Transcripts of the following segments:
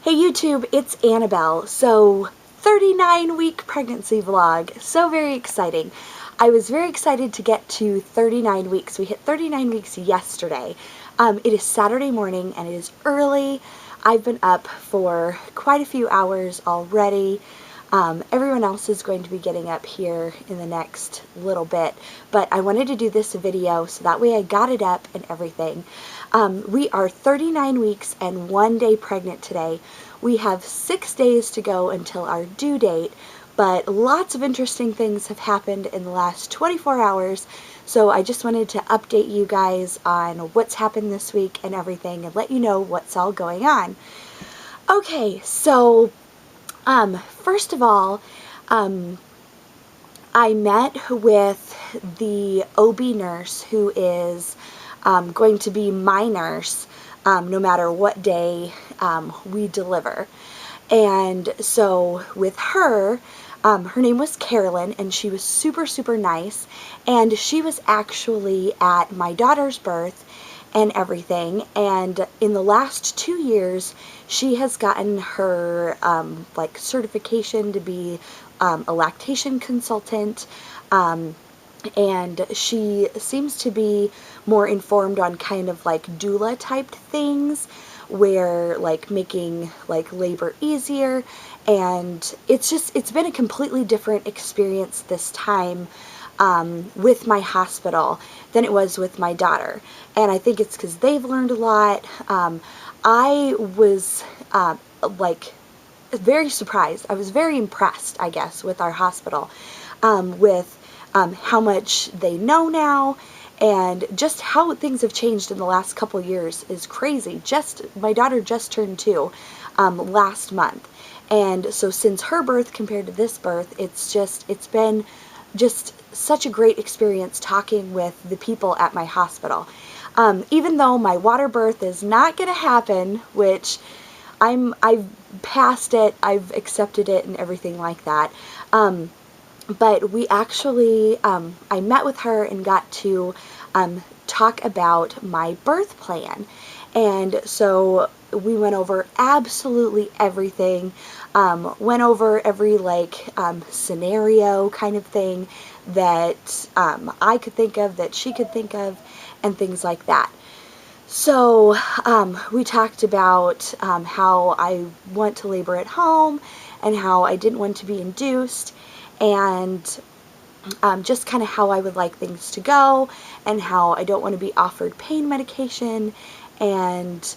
Hey YouTube, it's Annabelle. So 39-week pregnancy vlog. So very exciting. I was very excited to get to 39 weeks. We hit 39 weeks yesterday. It is Saturday morning and it is early. I've been up for quite a few hours already. Everyone else is going to be getting up here in the next little bit, but I wanted to do this video so that way I got it up and everything. We are 39 weeks and 1 day pregnant today. We have 6 days to go until our due date, but lots of interesting things have happened in the last 24 hours, so I just wanted to update you guys on what's happened this week and everything and let you know what's all going on. Okay, so first of all, I met with the OB nurse who is going to be my nurse no matter what day we deliver. And so with her, her name was Carolyn, and she was super nice, and she was actually at my daughter's birth and everything, and in the last 2 years she has gotten her like certification to be a lactation consultant, and she seems to be more informed on kind of like doula type things, where like making like labor easier, and it's been a completely different experience this time with my hospital than it was with my daughter, and I think it's because they've learned a lot. I was like very surprised. I was very impressed, I guess, with our hospital, with how much they know now, and just how things have changed in the last couple years is crazy. My daughter just turned 2 last month, and so since her birth compared to this birth, it's been just such a great experience talking with the people at my hospital. Even though my water birth is not going to happen, which I've passed it, I've accepted it and everything like that. But we actually, I met with her and got to talk about my birth plan. And so we went over absolutely everything, went over every like scenario kind of thing that I could think of, that she could think of, and things like that. So we talked about how I want to labor at home and how I didn't want to be induced, and just kind of how I would like things to go, and how I don't want to be offered pain medication, and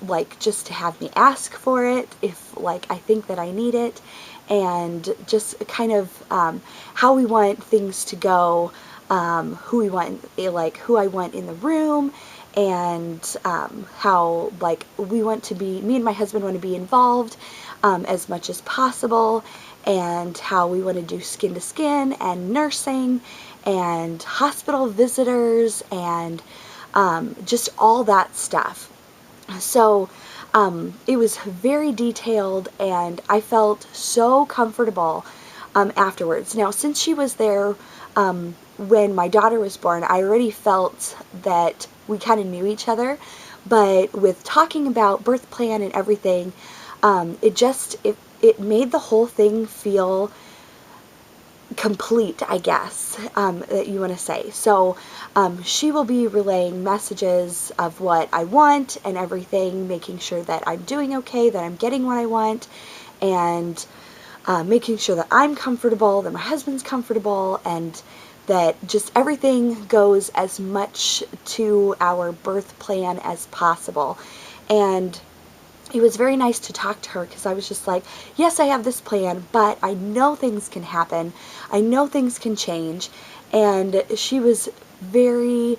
like just to have me ask for it if like I think that I need it, and just kind of how we want things to go, who I want in the room, and how like me and my husband want to be involved as much as possible, and how we want to do skin to skin and nursing and hospital visitors and just all that stuff. So it was very detailed, and I felt so comfortable afterwards. Now, since she was there when my daughter was born, I already felt that we kind of knew each other, but with talking about birth plan and everything, it made the whole thing feel complete, I guess, that you want to say. So she will be relaying messages of what I want and everything, making sure that I'm doing okay, that I'm getting what I want, and making sure that I'm comfortable, that my husband's comfortable, and that just everything goes as much to our birth plan as possible. And it was very nice to talk to her, because I was just like, yes, I have this plan, but I know things can happen. I know things can change. And she was very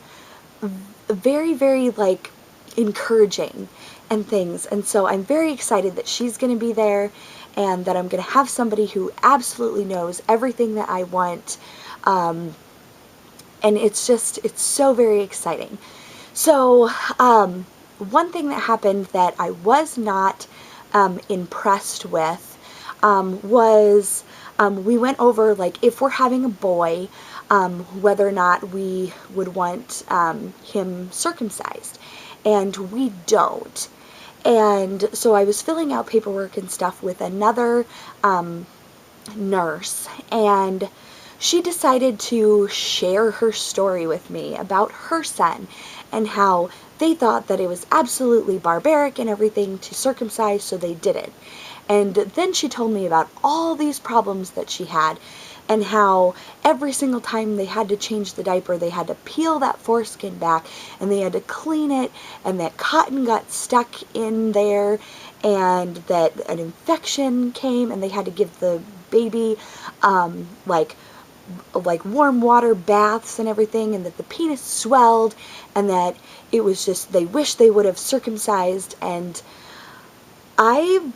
like encouraging and things. And so I'm very excited that she's going to be there, and that I'm going to have somebody who absolutely knows everything that I want. And it's so very exciting. So, one thing that happened that I was not impressed with was we went over, like, if we're having a boy, whether or not we would want him circumcised. And we don't. And so I was filling out paperwork and stuff with another nurse, and she decided to share her story with me about her son and how they thought that it was absolutely barbaric and everything to circumcise, so they didn't. And then she told me about all these problems that she had and how every single time they had to change the diaper, they had to peel that foreskin back and they had to clean it, and that cotton got stuck in there, and that an infection came and they had to give the baby like warm water baths and everything, and that the penis swelled, and that it was just, they wish they would have circumcised. And I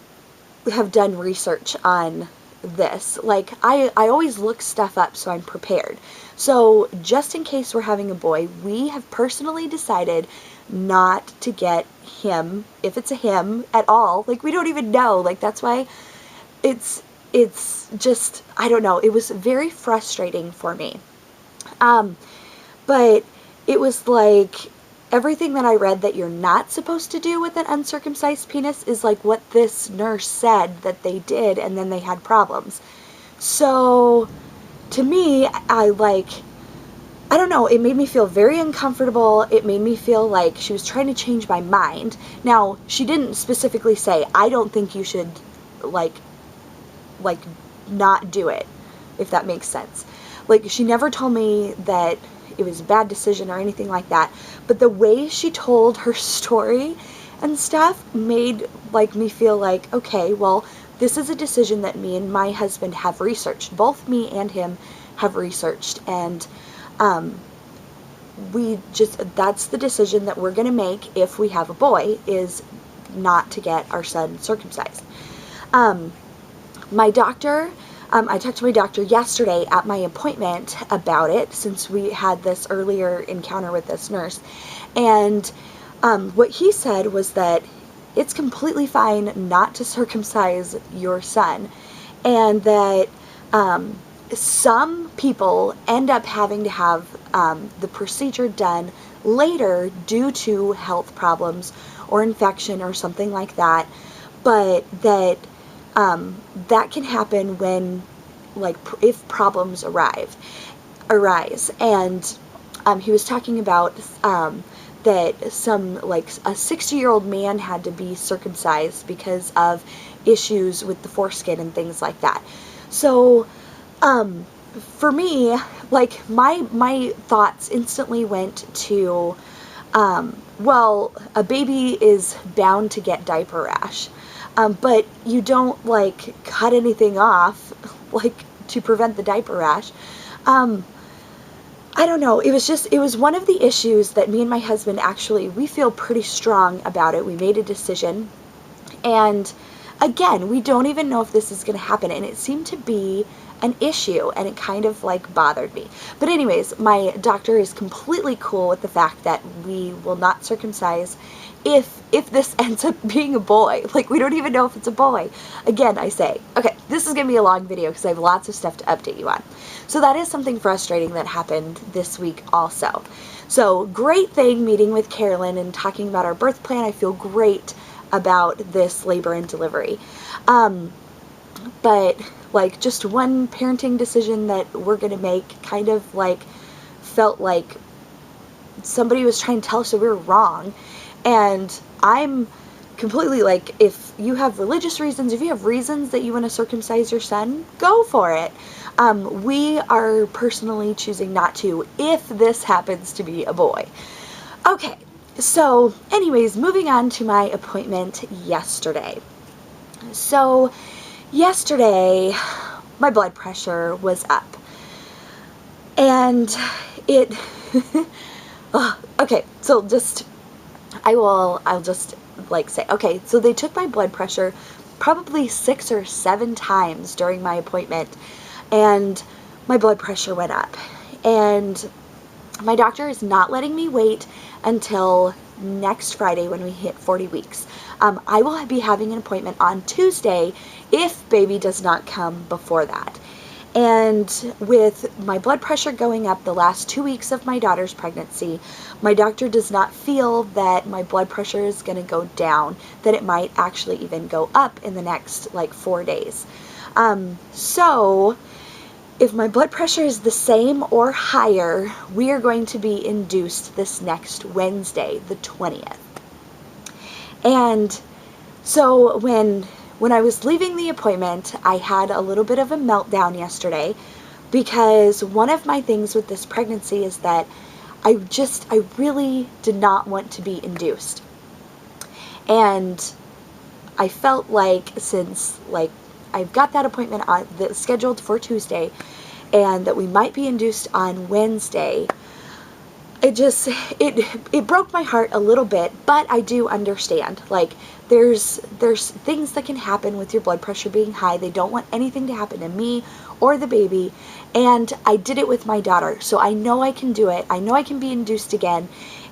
have done research on this. Like, I always look stuff up so I'm prepared. So just in case we're having a boy, we have personally decided not to get him, if it's a him at all. Like, we don't even know. Like, that's why it's just, I don't know, it was very frustrating for me. But it was like, everything that I read that you're not supposed to do with an uncircumcised penis is like what this nurse said that they did, and then they had problems. So to me, I don't know, it made me feel very uncomfortable. It made me feel like she was trying to change my mind. Now, she didn't specifically say, I don't think you should like not do it, if that makes sense. Like, she never told me that it was a bad decision or anything like that, but the way she told her story and stuff made me feel like, okay, well, this is a decision that me and my husband have researched. Both me and him have researched, and that's the decision that we're going to make if we have a boy, is not to get our son circumcised. My doctor, I talked to my doctor yesterday at my appointment about it, since we had this earlier encounter with this nurse, and what he said was that it's completely fine not to circumcise your son, and that some people end up having to have the procedure done later due to health problems or infection or something like that, but that that can happen when, if problems arise. And he was talking about that some, a 60-year-old man had to be circumcised because of issues with the foreskin and things like that. So for me, my thoughts instantly went to, well, a baby is bound to get diaper rash. But you don't, cut anything off, to prevent the diaper rash. I don't know. It was one of the issues that me and my husband we feel pretty strong about it. We made a decision. And again, we don't even know if this is going to happen. And it seemed to be an issue, and it kind of bothered me. But anyways, my doctor is completely cool with the fact that we will not circumcise if this ends up being a boy. We don't even know if it's a boy. Again, I say, okay, this is going to be a long video because I have lots of stuff to update you on. So that is something frustrating that happened this week also. So great thing meeting with Carolyn and talking about our birth plan. I feel great about this labor and delivery. But just one parenting decision that we're going to make kind of felt like somebody was trying to tell us that we were wrong. And I'm completely if you have religious reasons, if you have reasons that you want to circumcise your son, go for it. We are personally choosing not to if this happens to be a boy. Okay, so anyways, moving on to my appointment yesterday. So yesterday, my blood pressure was up. And it, okay, so I'll just say, okay, so they took my blood pressure probably 6 or 7 times during my appointment, and my blood pressure went up. And my doctor is not letting me wait until next Friday when we hit 40 weeks. I will be having an appointment on Tuesday if baby does not come before that. And with my blood pressure going up the last 2 weeks of my daughter's pregnancy, my doctor does not feel that my blood pressure is going to go down, that it might actually even go up in the next 4 days. So if my blood pressure is the same or higher, we are going to be induced this next Wednesday, the 20th. And so when I was leaving the appointment, I had a little bit of a meltdown yesterday, because one of my things with this pregnancy is that I really did not want to be induced. And I felt like, since I've got that appointment scheduled for Tuesday, and that we might be induced on Wednesday, it broke my heart a little bit, but I do understand. There's things that can happen with your blood pressure being high. They don't want anything to happen to me or the baby, and I did it with my daughter, so I know I can do it. I know I can be induced again.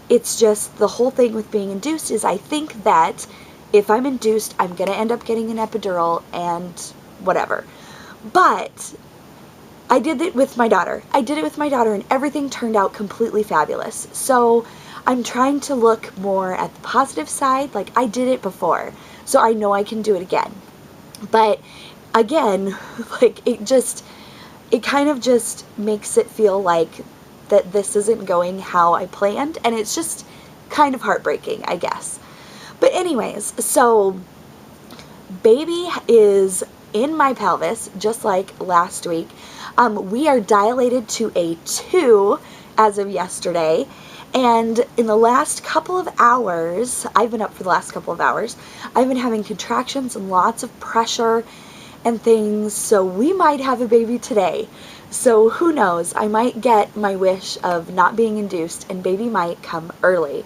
It's just the whole thing with being induced is I think that if I'm induced, I'm going to end up getting an epidural and whatever. But I did it with my daughter. And everything turned out completely fabulous. So I'm trying to look more at the positive side. I did it before, so I know I can do it again. But again, it kind of just makes it feel like that this isn't going how I planned, and it's just kind of heartbreaking, I guess. But anyways, so baby is in my pelvis, just like last week. We are dilated to a 2 as of yesterday, and in the last couple of hours, I've been up for the last couple of hours, I've been having contractions and lots of pressure and things, so we might have a baby today. So who knows, I might get my wish of not being induced, and baby might come early.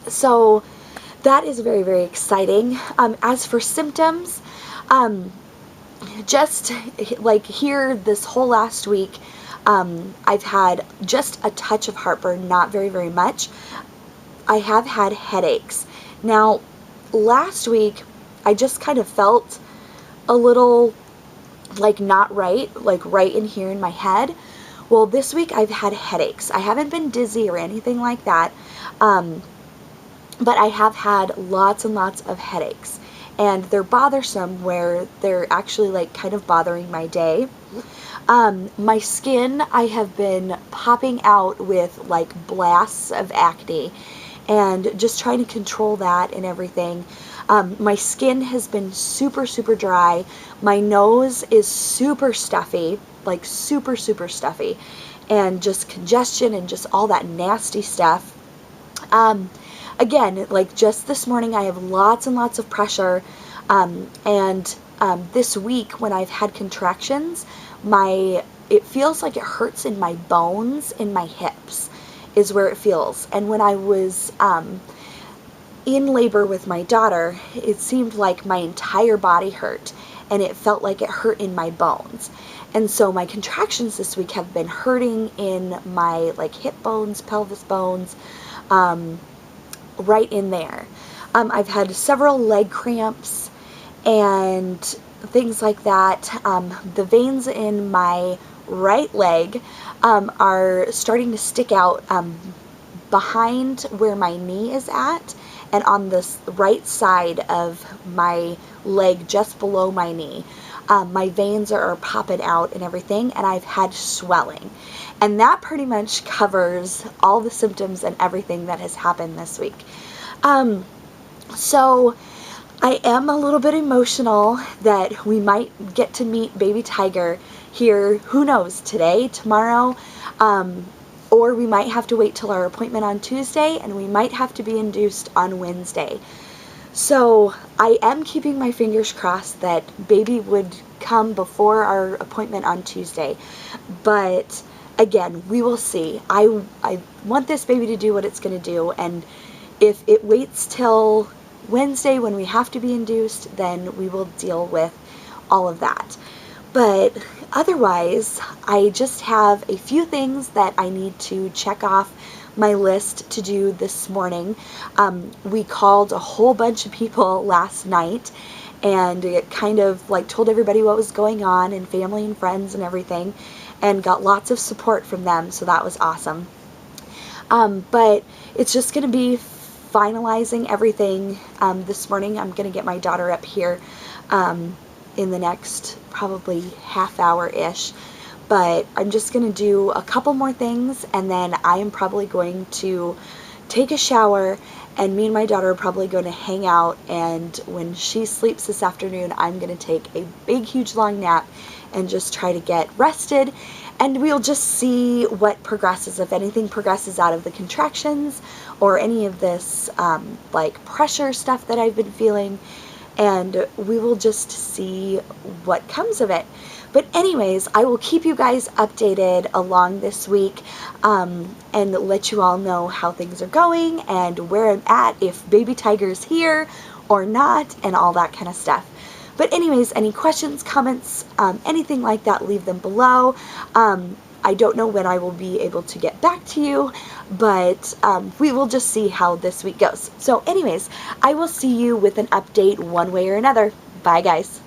So that is very, very exciting. As for symptoms, just here this whole last week, I've had just a touch of heartburn, not very, very much. I have had headaches. Now, last week, I just kind of felt a little not right, right in here in my head. Well, this week I've had headaches. I haven't been dizzy or anything like that, but I have had lots and lots of headaches. And they're bothersome, where they're actually kind of bothering my day. My skin, I have been popping out with blasts of acne, and just trying to control that and everything. My skin has been super, super dry. My nose is super stuffy, super, super stuffy, and just congestion and just all that nasty stuff. Again, just this morning, I have lots and lots of pressure, and this week when I've had contractions, it feels like it hurts in my bones, in my hips, is where it feels. And when I was in labor with my daughter, it seemed like my entire body hurt, and it felt like it hurt in my bones. And so my contractions this week have been hurting in my hip bones, pelvis bones, right in there. I've had several leg cramps and things like that. The veins in my right leg are starting to stick out behind where my knee is at, and on this right side of my leg just below my knee. My veins are popping out and everything, and I've had swelling. And that pretty much covers all the symptoms and everything that has happened this week. So I am a little bit emotional that we might get to meet baby Tiger here, who knows, today, tomorrow, or we might have to wait till our appointment on Tuesday, and we might have to be induced on Wednesday. So I am keeping my fingers crossed that baby would come before our appointment on Tuesday. But again, we will see. I want this baby to do what it's going to do, and if it waits till Wednesday when we have to be induced, then we will deal with all of that. But otherwise, I just have a few things that I need to check off my list to do this morning. We called a whole bunch of people last night, and it kind of like told everybody what was going on, and family and friends and everything, and got lots of support from them, so that was awesome. But it's just going to be finalizing everything. This morning I'm going to get my daughter up here in the next probably half hour-ish. But I'm just going to do a couple more things, and then I am probably going to take a shower, and me and my daughter are probably going to hang out, and when she sleeps this afternoon, I'm going to take a big, huge, long nap and just try to get rested, and we'll just see what progresses, if anything progresses out of the contractions or any of this like pressure stuff that I've been feeling, and we will just see what comes of it. But anyways, I will keep you guys updated along this week, and let you all know how things are going and where I'm at, if baby Tiger's here or not, and all that kind of stuff. But anyways, any questions, comments, anything like that, leave them below. I don't know when I will be able to get back to you, but we will just see how this week goes. So anyways, I will see you with an update one way or another. Bye, guys.